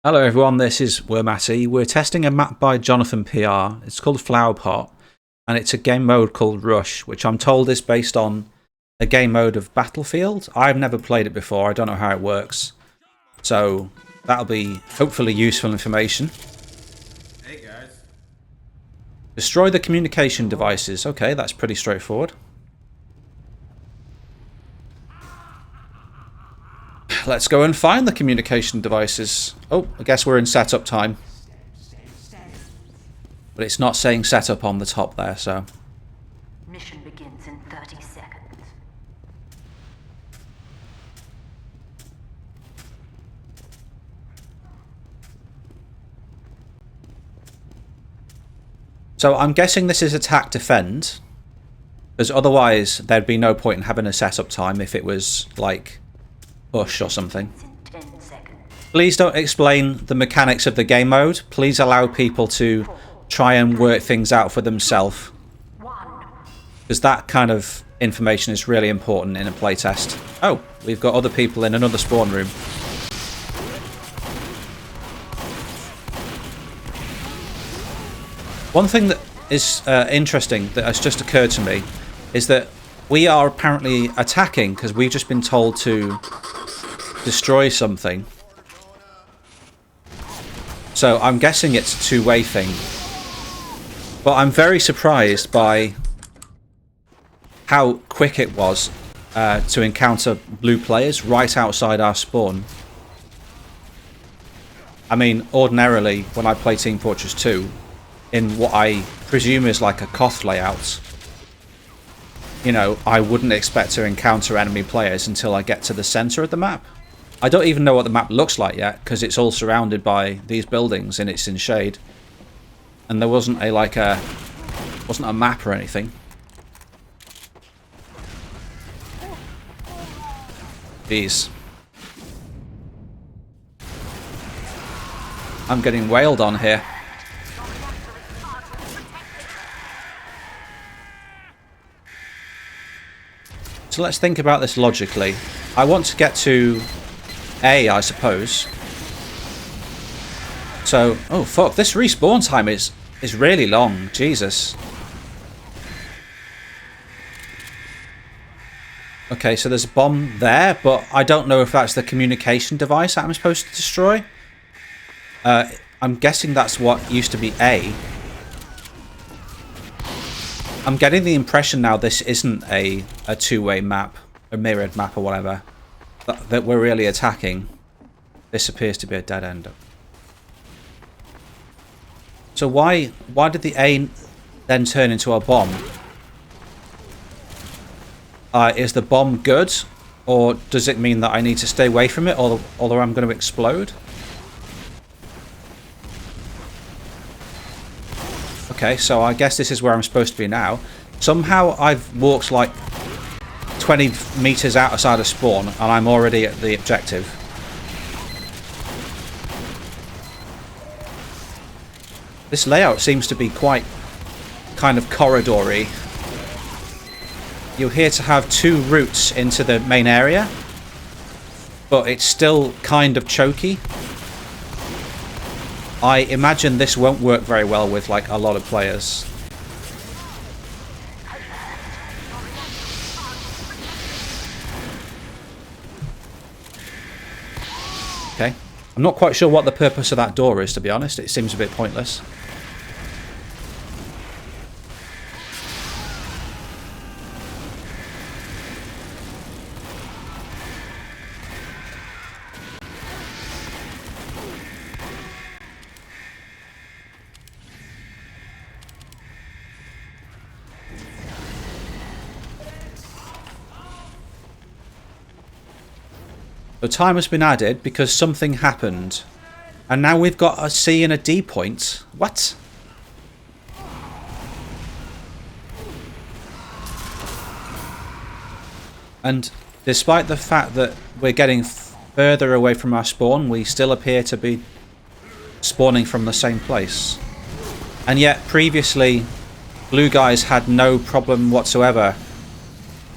Hello everyone, this is Wormatty. We're testing a map by JonathanPR. It's called Flowerpot, and it's a game mode called Rush, which I'm told is based on a game mode of Battlefield. I've never played it before, I don't know how it works. So that'll be hopefully useful information. Hey guys. Destroy the communication devices. Okay, that's pretty straightforward. Let's go and find the communication devices. Oh, I guess we're in setup time. But it's not saying setup on the top there, so... Mission begins in 30 seconds. So I'm guessing this is attack defend. Because otherwise there'd be no point in having a setup time if it was, like, push or something. Please don't explain the mechanics of the game mode. Please allow people to try and work things out for themselves. Because that kind of information is really important in a playtest. Oh, we've got other people in another spawn room. One thing that is interesting that has just occurred to me is that we are apparently attacking because we've just been told to destroy something. So I'm guessing it's a two-way thing. But I'm very surprised by how quick it was to encounter blue players right outside our spawn. I mean, ordinarily, when I play Team Fortress 2, in what I presume is like a Koth layout, you know, I wouldn't expect to encounter enemy players until I get to the center of the map. I don't even know what the map looks like yet, because it's all surrounded by these buildings and it's in shade. And there wasn't a wasn't a map or anything. Jeez. I'm getting wailed on here. So let's think about this logically. I want to get to A, I suppose. So, oh fuck, this respawn time is really long. Jesus. Okay, so there's a bomb there, but I don't know if that's the communication device that I'm supposed to destroy. I'm guessing that's what used to be A. I'm getting the impression now this isn't a two-way map, a mirrored map or whatever, that we're really attacking. This appears to be a dead end. So why did the A then turn into a bomb? Is the bomb good, or does it mean that I need to stay away from it, or I'm going to explode? Okay, so I guess this is where I'm supposed to be now. Somehow I've walked like 20 meters outside of spawn, and I'm already at the objective. This layout seems to be quite kind of corridor-y. You're here to have two routes into the main area, but it's still kind of choky. I imagine this won't work very well with like a lot of players. Okay. I'm not quite sure what the purpose of that door is, to be honest. It seems a bit pointless. So time has been added because something happened. And now we've got a C and a D point. What? And despite the fact that we're getting further away from our spawn, we still appear to be spawning from the same place. And yet previously, blue guys had no problem whatsoever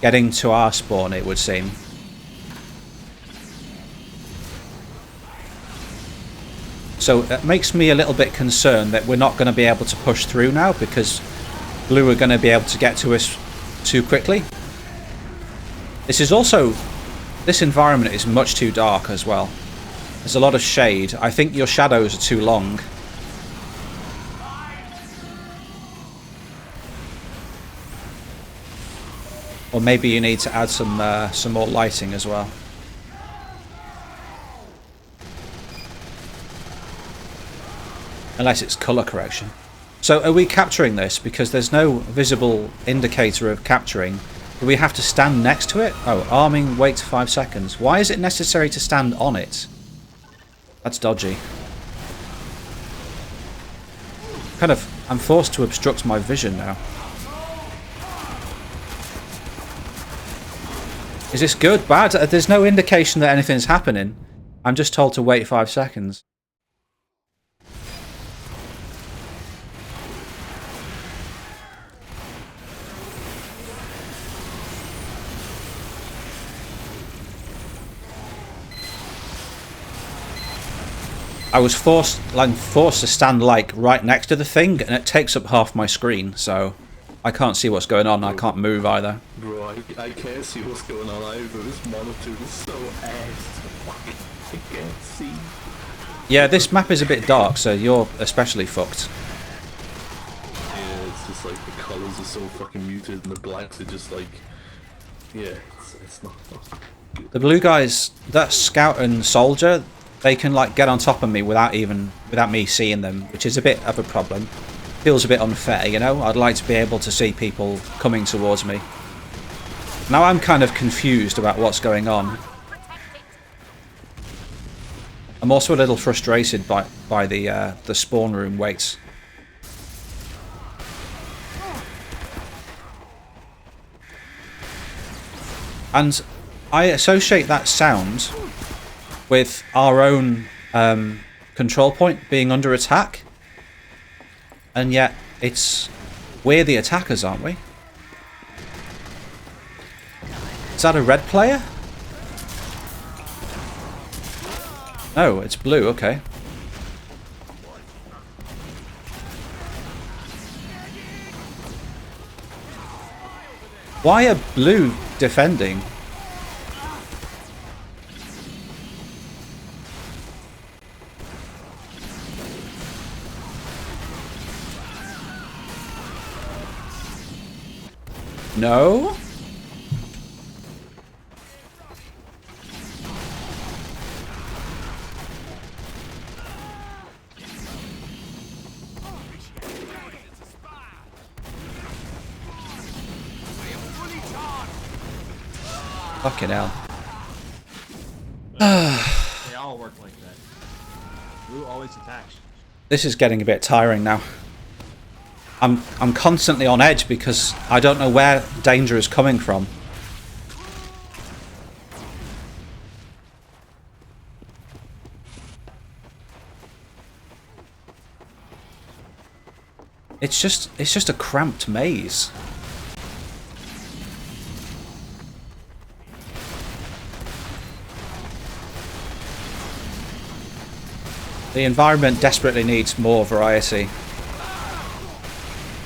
getting to our spawn, it would seem. So it makes me a little bit concerned that we're not going to be able to push through now because blue are going to be able to get to us too quickly. This is also... This environment is much too dark as well. There's a lot of shade. I think your shadows are too long. Or maybe you need to add some more lighting as well. Unless it's colour correction. So are we capturing this? Because there's no visible indicator of capturing. Do we have to stand next to it? Oh, arming, wait 5 seconds. Why is it necessary to stand on it? That's dodgy. I'm forced to obstruct my vision now. Is this good? Bad? There's no indication that anything's happening. I'm just told to wait 5 seconds. I was forced to stand like right next to the thing, and it takes up half my screen, so I can't see what's going on. I can't move either. Bro, I can't see what's going on either. This monitor is so ass. I can't see. Yeah, this map is a bit dark, so you're especially fucked. Yeah, it's just like the colors are so fucking muted, and the blacks are just like, yeah, it's not good. The blue guys, that scout and soldier, they can like get on top of me without me seeing them, which is a bit of a problem. Feels a bit unfair, you know? I'd like to be able to see people coming towards me. Now I'm kind of confused about what's going on. I'm also a little frustrated by the spawn room waits. And I associate that sound with our own control point being under attack. And yet, we're the attackers, aren't we? Is that a red player? No, it's blue, okay. Why are blue defending? No? Fucking hell. They all work like that. Blue always attacks. This is getting a bit tiring now. I'm constantly on edge because I don't know where danger is coming from. It's just a cramped maze. The environment desperately needs more variety.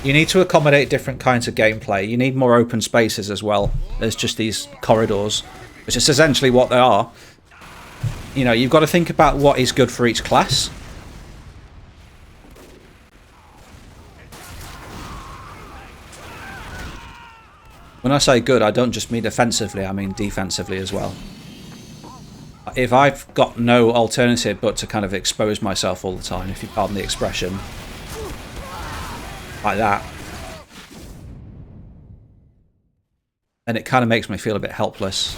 You need to accommodate different kinds of gameplay. You need more open spaces as well. There's just these corridors, which is essentially what they are. You know, you've got to think about what is good for each class. When I say good, I don't just mean offensively, I mean defensively as well. If I've got no alternative but to kind of expose myself all the time, if you pardon the expression, like that, and it kind of makes me feel a bit helpless.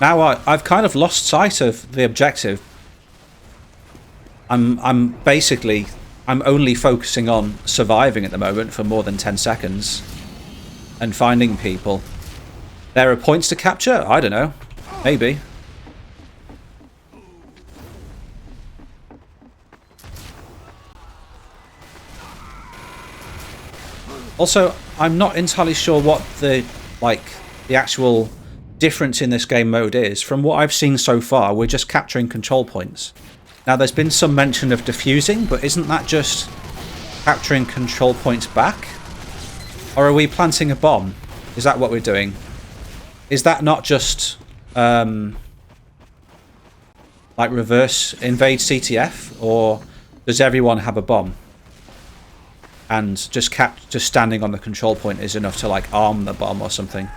Now I've kind of lost sight of the objective. I'm only focusing on surviving at the moment for more than 10 seconds and finding people. There are points to capture? I don't know. Maybe. Also, I'm not entirely sure what the like the actual difference in this game mode is. From what I've seen so far, we're just capturing control points. Now there's been some mention of defusing, but isn't that just capturing control points back? Or are we planting a bomb? Is that what we're doing? Is that not just like reverse invade CTF, or does everyone have a bomb? And just standing on the control point is enough to like arm the bomb or something?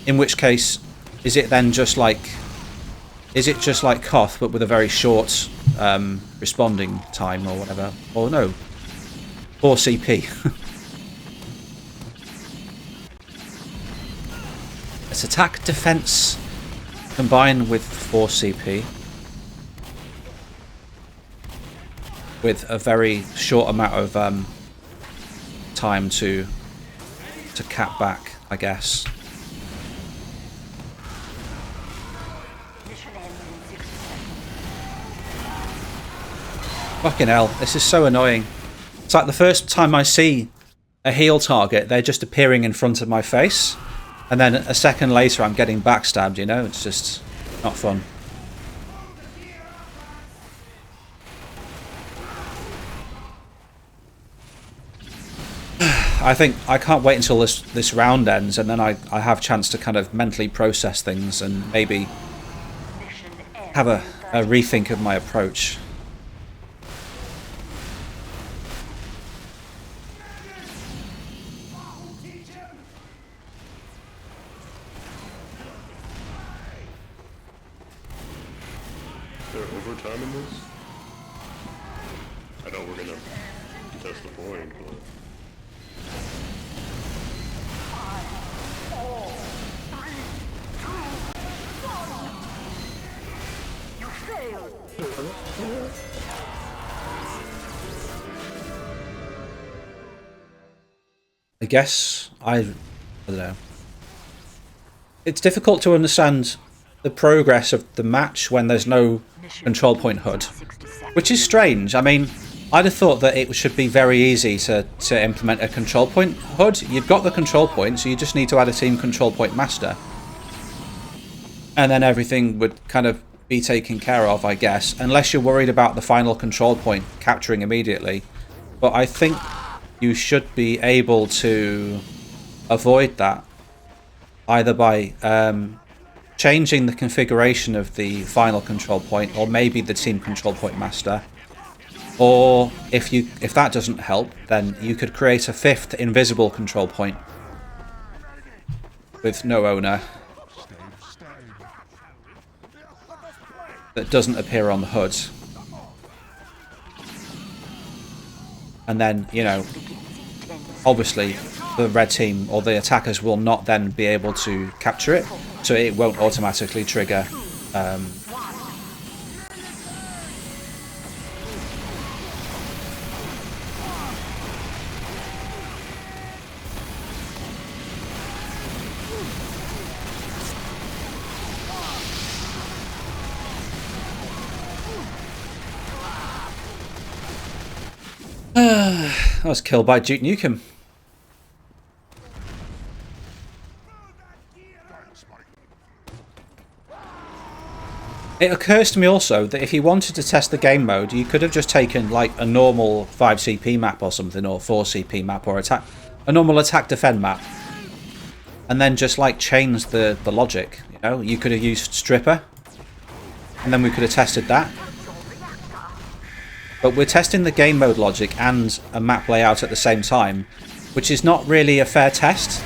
In which case, is it then just like... Is it just like Koth, but with a very short responding time or whatever? Or no, 4 CP. It's attack defense combined with 4 CP. With a very short amount of time to cap back, I guess. Fucking hell, this is so annoying. It's like the first time I see a heal target, they're just appearing in front of my face. And then a second later I'm getting backstabbed, you know? It's just not fun. I think I can't wait until this round ends, and then I have a chance to kind of mentally process things and maybe have a rethink of my approach. Is there overtime in this? I know we're gonna contest the point, but... I guess I don't know. It's difficult to understand the progress of the match when there's no control point HUD, which is strange. I mean, I'd have thought that it should be very easy to implement a control point HUD. You've got the control point, so you just need to add a team control point master, and then everything would kind of be taken care of, I guess, unless you're worried about the final control point capturing immediately. But I think you should be able to avoid that either by changing the configuration of the final control point, or maybe the team control point master. Or if that doesn't help, then you could create a 5th invisible control point with no owner that doesn't appear on the HUD. And then, you know, obviously the red team or the attackers will not then be able to capture it, so it won't automatically trigger I was killed by Duke Nukem. It occurs to me also that if you wanted to test the game mode, you could have just taken like a normal 5 CP map or something, or 4 CP map, or a normal attack defend map, and then just like changed the logic. You know, you could have used Stripper, and then we could have tested that. But we're testing the game mode logic and a map layout at the same time, which is not really a fair test,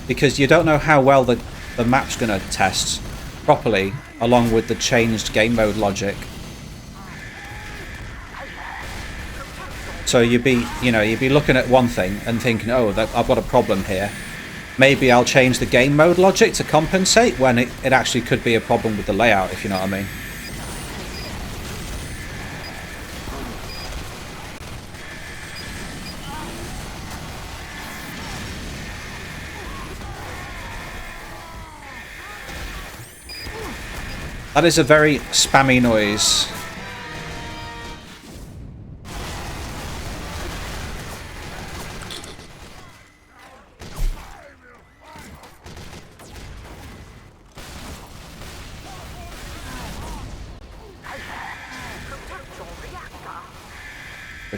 because you don't know how well the map's going to test properly along with the changed game mode logic. So you'd be looking at one thing and thinking, oh, I've got a problem here. Maybe I'll change the game mode logic to compensate, when it actually could be a problem with the layout, if you know what I mean. That is a very spammy noise.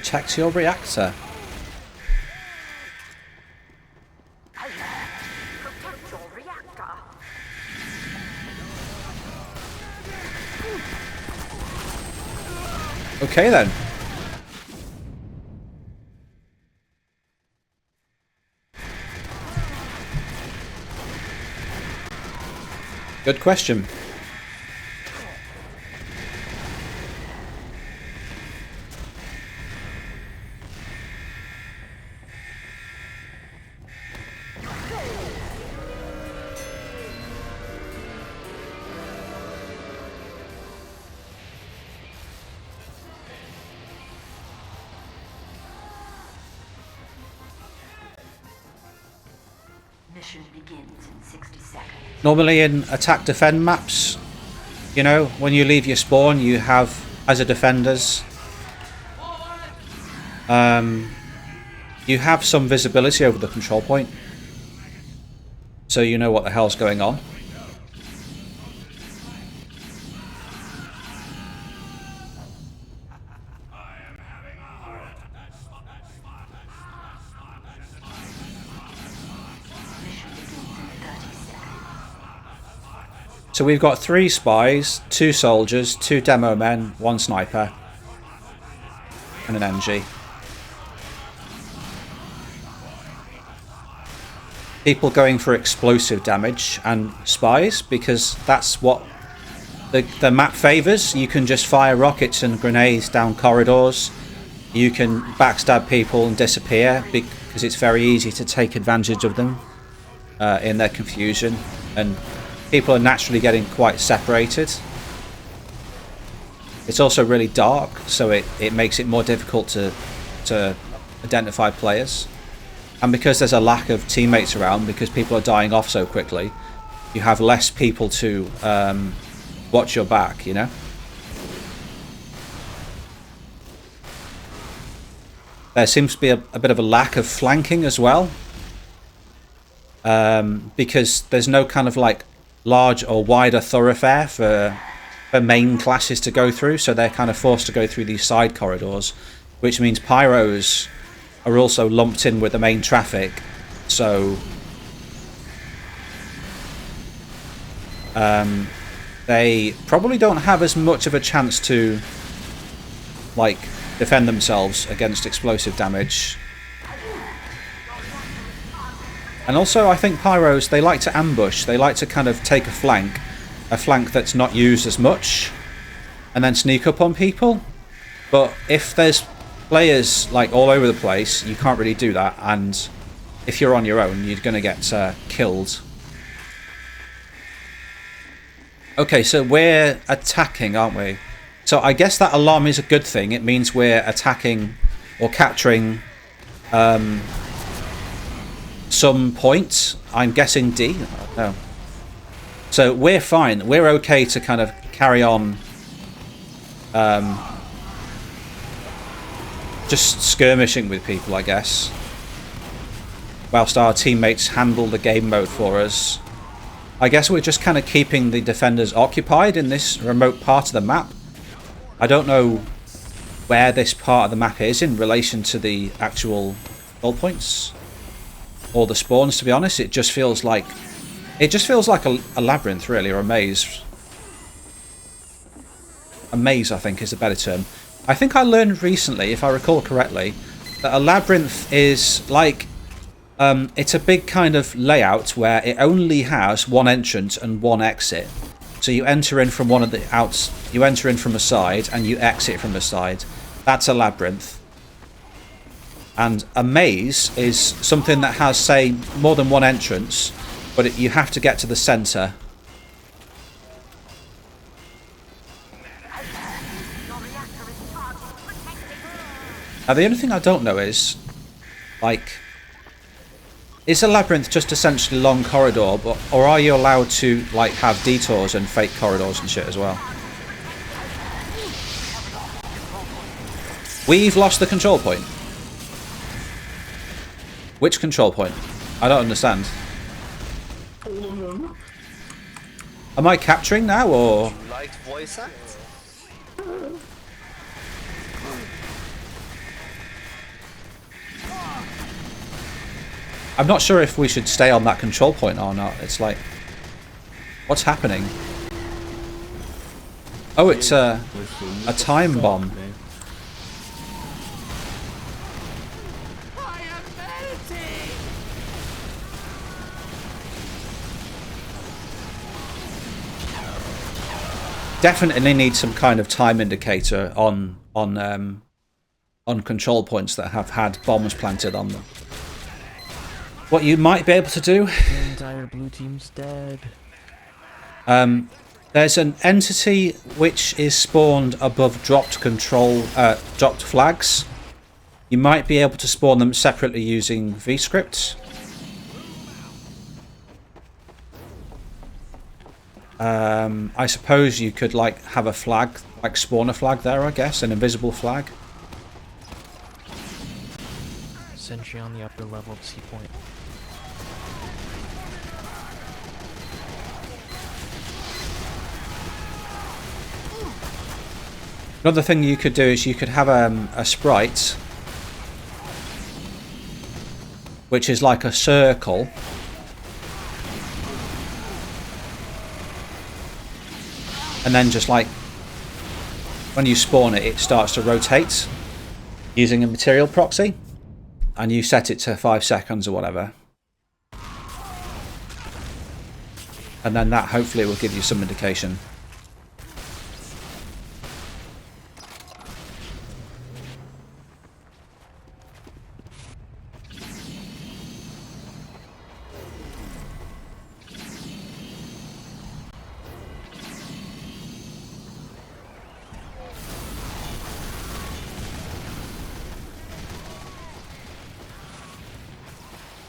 Protect your reactor. Protect your reactor. Okay then. Good question. Mission begins in 60 seconds. Normally in attack defend maps, you know, when you leave your spawn, you have, as a defenders, you have some visibility over the control point, so you know what the hell's going on. So we've got 3 spies, 2 soldiers, 2 demo men, 1 sniper, and an MG. People going for explosive damage and spies, because that's what the map favours. You can just fire rockets and grenades down corridors. You can backstab people and disappear, because it's very easy to take advantage of them in their confusion. And people are naturally getting quite separated. It's also really dark, so it makes it more difficult to identify players. And because there's a lack of teammates around, because people are dying off so quickly, you have less people to watch your back, you know? There seems to be a bit of a lack of flanking as well. Because there's no kind of like large or wider thoroughfare for main classes to go through, so they're kind of forced to go through these side corridors, which means pyros are also lumped in with the main traffic, so they probably don't have as much of a chance to like defend themselves against explosive damage. And also, I think pyros, they like to ambush. They like to kind of take a flank that's not used as much, and then sneak up on people. But if there's players like all over the place, you can't really do that. And if you're on your own, you're going to get killed. Okay, so we're attacking, aren't we? So I guess that alarm is a good thing. It means we're attacking or capturing some point. I'm guessing D. No. So we're fine. We're okay to kind of carry on just skirmishing with people, I guess, whilst our teammates handle the game mode for us. I guess we're just kind of keeping the defenders occupied in this remote part of the map. I don't know where this part of the map is in relation to the actual goal points or the spawns, to be honest. It just feels like a labyrinth, really, or a maze. A maze, I think, is a better term. I think I learned recently, if I recall correctly, that a labyrinth is like it's a big kind of layout where it only has one entrance and one exit. So you enter in from one of the outs, you enter in from a side and you exit from the side. That's a labyrinth. And a maze is something that has, say, more than one entrance, but you have to get to the centre. Now, the only thing I don't know is, like, is a labyrinth just essentially a long corridor, or are you allowed to, like, have detours and fake corridors and shit as well? We've lost the control point. Which control point? I don't understand. Am I capturing now, or? Like voice act? I'm not sure if we should stay on that control point or not. It's like, what's happening? Oh, it's a time bomb. Definitely need some kind of time indicator on control points that have had bombs planted on them. What you might be able to do. The entire blue team's dead. There's an entity which is spawned above dropped flags. You might be able to spawn them separately using vscripts. I suppose you could like have a flag, like spawn a flag there, I guess, an invisible flag. Sentry on the upper level of C point. Another thing you could do is you could have a sprite, which is like a circle. And then just like, when you spawn it, it starts to rotate using a material proxy. And you set it to 5 seconds or whatever. And then that hopefully will give you some indication.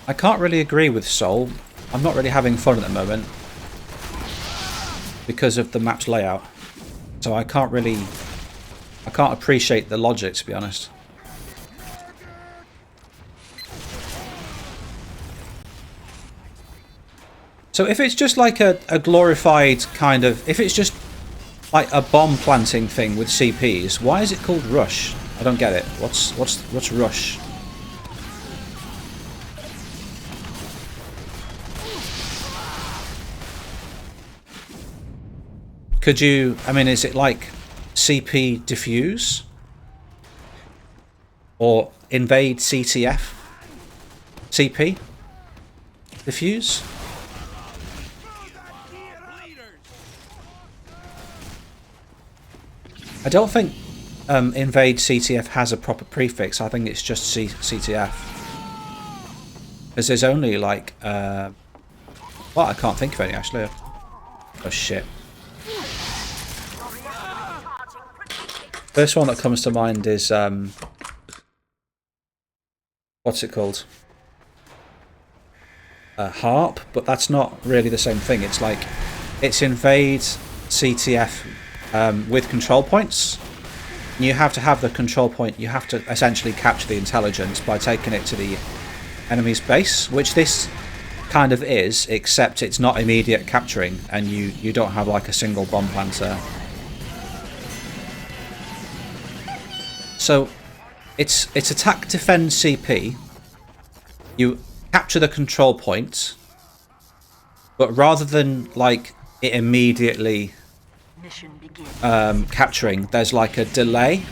I can't really agree with Soul. I'm not really having fun at the moment because of the map's layout. So I can't appreciate the logic, to be honest. So if it's just like a glorified kind of, if it's just like a bomb planting thing with CPs, why is it called Rush? I don't get it. What's Rush? Could you, I mean, is it like CP diffuse? Or invade CTF? CP? Diffuse? I don't think invade CTF has a proper prefix. I think it's just CTF. Because there's only like, well, I can't think of any actually. Oh shit. First one that comes to mind is, what's it called? Harp, but that's not really the same thing. It's like, it's invade CTF with control points. And you have to have the control point, you have to essentially capture the intelligence by taking it to the enemy's base, which this kind of is, except it's not immediate capturing, and you don't have like a single bomb planter. So it's attack defend CP. You capture the control point, but rather than like it immediately capturing, there's like a delay,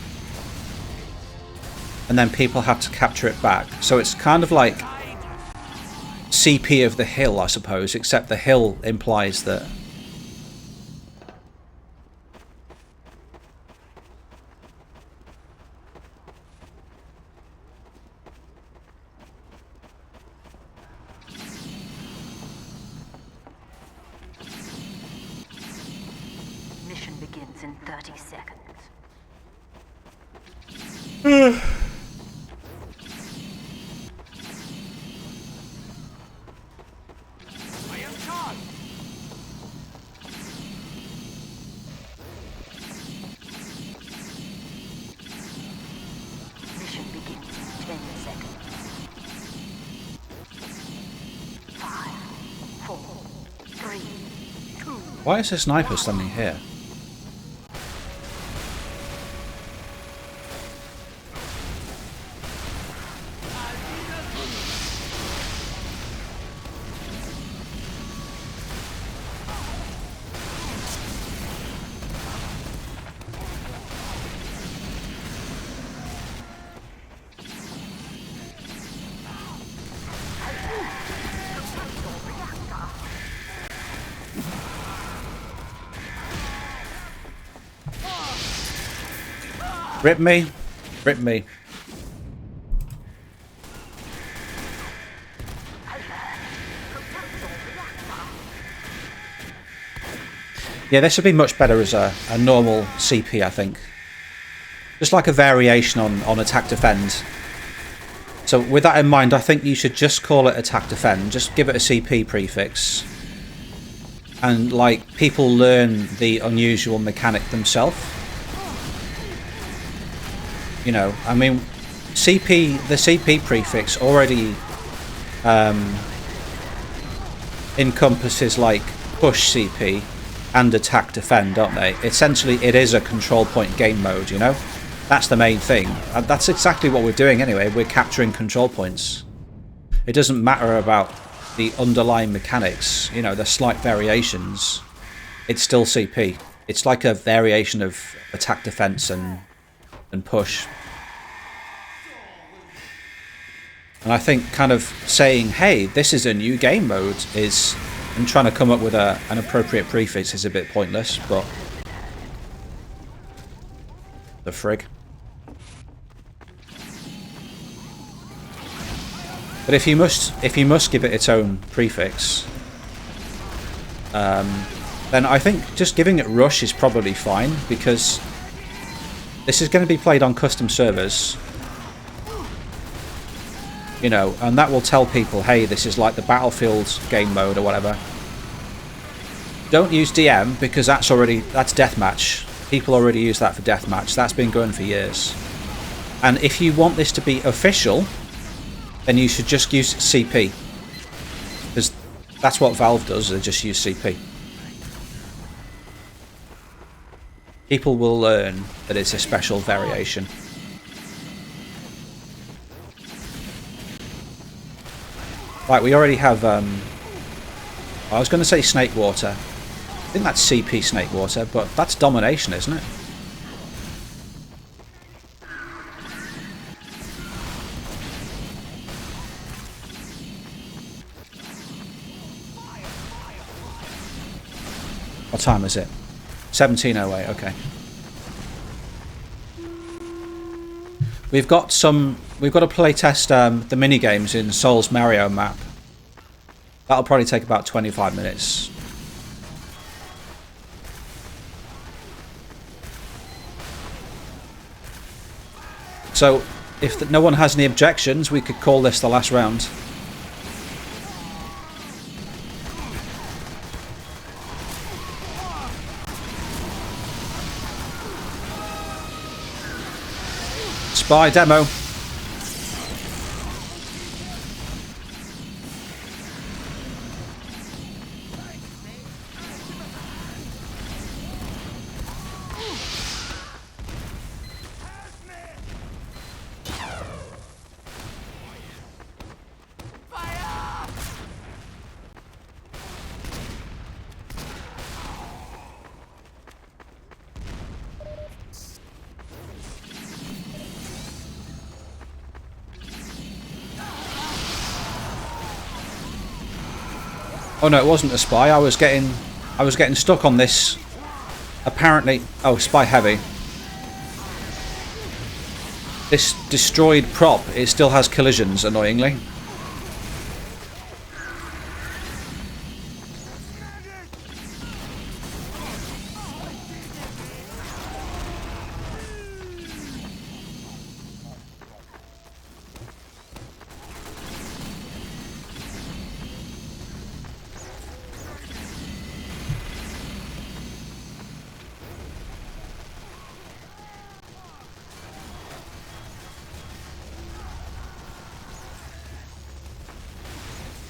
and then people have to capture it back. So it's kind of like CP of the hill, I suppose, except the hill implies that Mission begins in 30 seconds. Mission begins in 10 seconds. 5, 4, 3, 2. why is a sniper standing here? Rip me. Rip me. Yeah, this would be much better as a normal CP, I think. Just like a variation on attack defend. So with that in mind, I think you should just call it attack defend. Just give it a CP prefix. And like people learn the unusual mechanic themselves. You know, I mean, the CP prefix already encompasses like push CP and attack defend, don't they? Essentially, it is a control point game mode, you know? That's the main thing. And that's exactly what we're doing anyway. We're capturing control points. It doesn't matter about the underlying mechanics, you know, the slight variations. It's still CP. It's like a variation of attack defense and push. And I think kind of saying, hey, this is a new game mode is... and trying to come up with an appropriate prefix is a bit pointless, but... the frig. But if you must give it its own prefix, then I think just giving it Rush is probably fine, because this is going to be played on custom servers, you know, and that will tell people, hey, this is like the Battlefield game mode or whatever. Don't use DM, because that's deathmatch. People already use that for deathmatch. That's been going for years. And if you want this to be official, then you should just use CP, because that's what Valve does. They just use CP. People will learn that it's a special variation. Right, we already have, I was going to say Snake Water. I think that's CP Snake Water, but that's Domination, isn't it? What time is it? 17:08, okay. We've got to play test the mini games in Soul's Mario map. That'll probably take about 25 minutes. So, if no one has any objections, we could call this the last round. Spy demo. Oh no, it wasn't a spy. I was getting stuck on this. Apparently, oh, spy heavy. This destroyed prop, it still has collisions, annoyingly.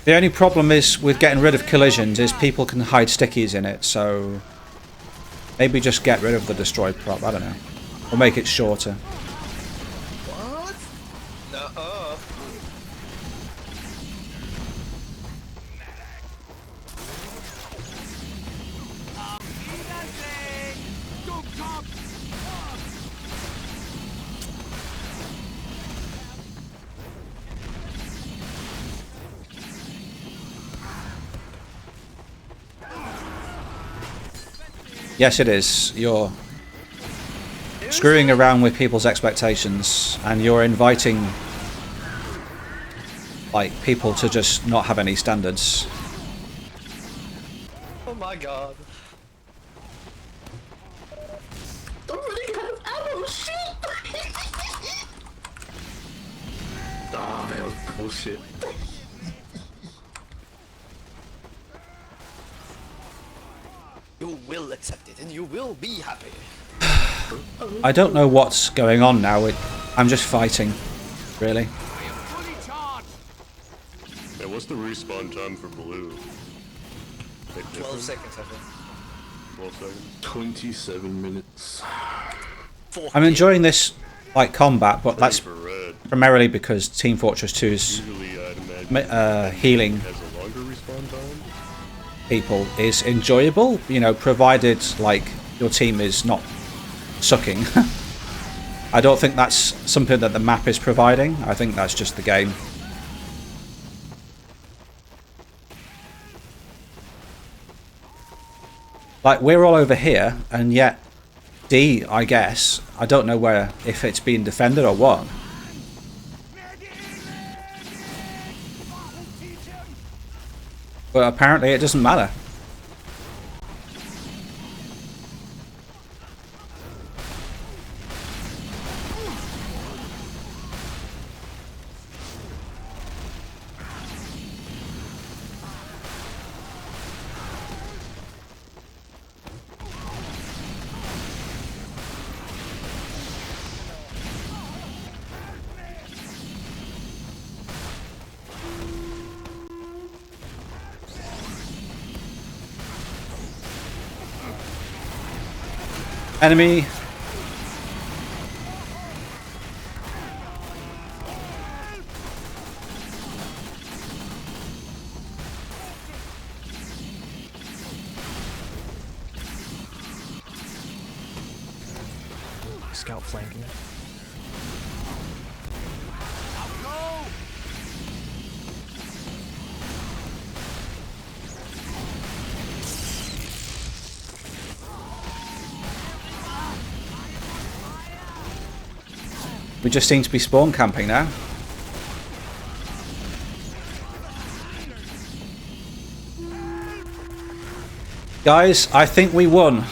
The only problem is with getting rid of collisions is people can hide stickies in it, so maybe just get rid of the destroyed prop, I don't know. Or make it shorter. What? Nuh-uh. Yes, it is. You're... screwing around with people's expectations, and you're inviting like people to just not have any standards. Oh my god. Don't really have ammo, shit! Ah, that was bullshit. You will accept it and you will be happy. I don't know what's going on now. I'm just fighting, really. Yeah, what's the respawn time for blue? 12 seconds, I think. 12 seconds. 27 minutes. I'm enjoying this like combat, but that's For red, primarily because Team Fortress 2's usually I'd imagine healing has a longer respawn time. people is enjoyable, you know, provided like your team is not sucking. I don't think that's something that the map is providing. I think that's just the game. Like, we're all over here, and yet D, I guess, I don't know where, if it's being defended or what. But apparently it doesn't matter. Enemy. Scout flanking. We just seem to be spawn camping now. Guys, I think we won.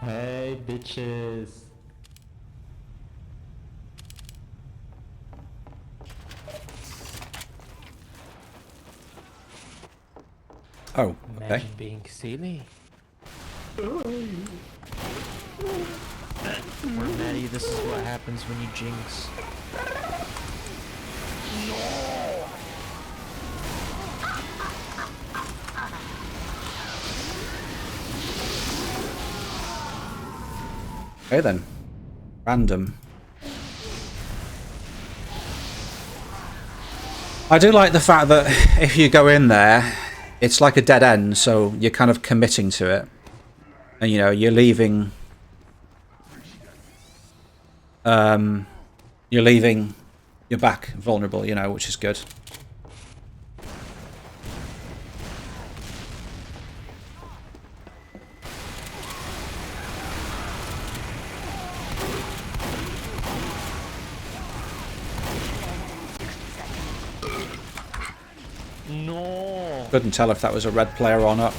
Hey, bitches. Oh, okay. Imagine being silly. Or Maddie, this is what happens when you jinx. Okay then. Random. I do like the fact that if you go in there, it's like a dead end, so you're kind of committing to it. And, you know, you're leaving... you're leaving your back vulnerable, you know, which is good. No. Couldn't tell if that was a red player or not.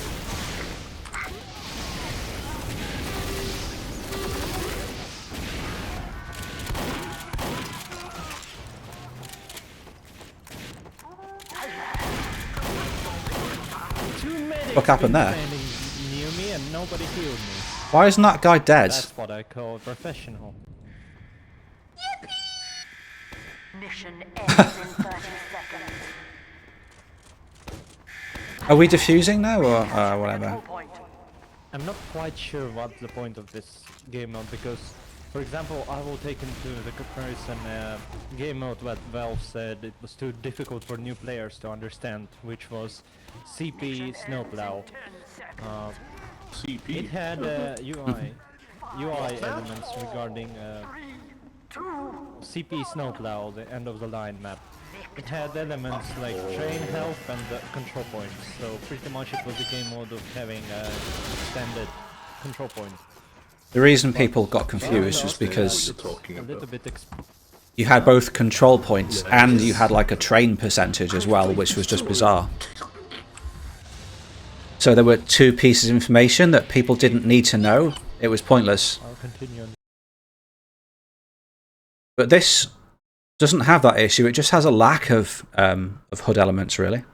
What happened there? Near me and nobody healed me. Why isn't that guy dead? That's what I call professional. Mission ends in 30 seconds. Are we diffusing now or whatever? I'm not quite sure what's the point of this game mode because, for example, I will take into the comparison game mode that Valve said it was too difficult for new players to understand, which was CP Snowplow. CP. It had UI elements regarding CP Snowplow, the end of the line map. It had elements like train health and control points, so pretty much it was a game mode of having extended control point. The reason people got confused was because A little bit you had both control points and you had like a train percentage as well, which was just bizarre. So there were two pieces of information that people didn't need to know. It was pointless. I'll continue. But this doesn't have that issue. It just has a lack of HUD elements, really.